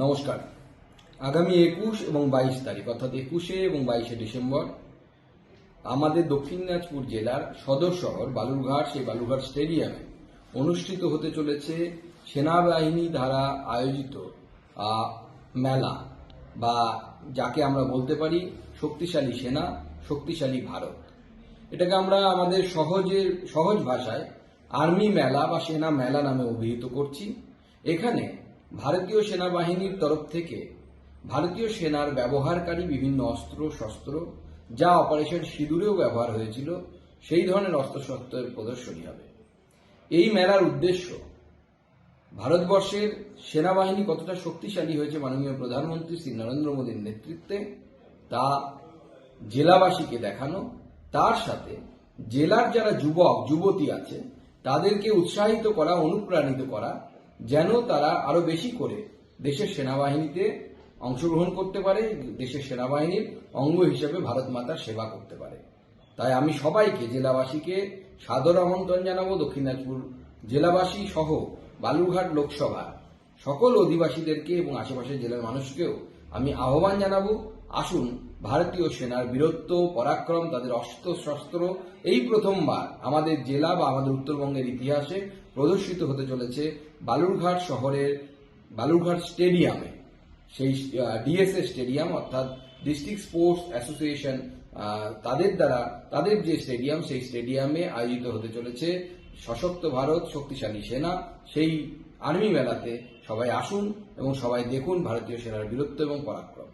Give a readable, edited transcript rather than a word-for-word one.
নমস্কার। আগামী ২১ এবং ২২ তারিখ অর্থাৎ ২১শে এবং ২২শে ডিসেম্বর আমাদের দক্ষিণ দিনাজপুর জেলার সদর শহর বালুরঘাট, সেই বালুরঘাট স্টেডিয়ামে অনুষ্ঠিত হতে চলেছে সেনাবাহিনী দ্বারা আয়োজিত মেলা, বা যাকে আমরা বলতে পারি শক্তিশালী সেনা, শক্তিশালী ভারত। এটাকে আমরা আমাদের সহজ ভাষায় আর্মি মেলা বা সেনা মেলা নামে অভিহিত করছি। এখানে ভারতীয় সেনাবাহিনীর তরফ থেকে ভারতীয় সেনার ব্যবহারকারী বিভিন্ন অস্ত্র শস্ত্র, যা অপারেশন সিঁদুরেও ব্যবহার হয়েছিল, সেই ধরনের অস্ত্রশস্ত্রের প্রদর্শনী হবে। এই মেলার উদ্দেশ্য ভারতবর্ষের সেনাবাহিনী কতটা শক্তিশালী হয়েছে মাননীয় প্রধানমন্ত্রী শ্রী নরেন্দ্র মোদীর নেতৃত্বে তা জেলাবাসীকে দেখানো, তার সাথে জেলার যারা যুবক যুবতী আছে তাদেরকে উৎসাহিত করা, অনুপ্রাণিত করা, যেন তারা আরো বেশি করে দেশের সেনাবাহিনীতে অংশগ্রহণ করতে পারে, দেশের সেনাবাহিনীর অঙ্গ হিসেবে ভারত মাতার সেবা করতে পারে। তাই আমি সবাইকে, জেলাবাসীকে সাদর আমন্ত্রণ জানাবো। দক্ষিণ দিনাজপুর জেলাবাসী সহ বালুরঘাট লোকসভা সকল অধিবাসীদেরকে এবং আশেপাশের জেলার মানুষকেও আমি আহ্বান জানাবো, আসুন ভারতীয় সেনার বীরত্ব, পরাক্রম, তাদের অস্ত্র শস্ত্র এই প্রথমবার আমাদের জেলা বা আমাদের উত্তরবঙ্গের ইতিহাসে প্রদর্শিত হতে চলেছে বালুরঘাট শহরের বালুরঘাট স্টেডিয়ামে। সেই ডিএসএ স্টেডিয়াম অর্থাৎ ডিস্ট্রিক্ট স্পোর্টস অ্যাসোসিয়েশন তাদের দ্বারা তাদের যে স্টেডিয়াম, সেই স্টেডিয়ামে আয়োজিত হতে চলেছে সশক্ত ভারত, শক্তিশালী সেনা। সেই আর্মি মেলাতে সবাই আসুন এবং সবাই দেখুন ভারতীয় সেনার বীরত্ব এবং পরাক্রম।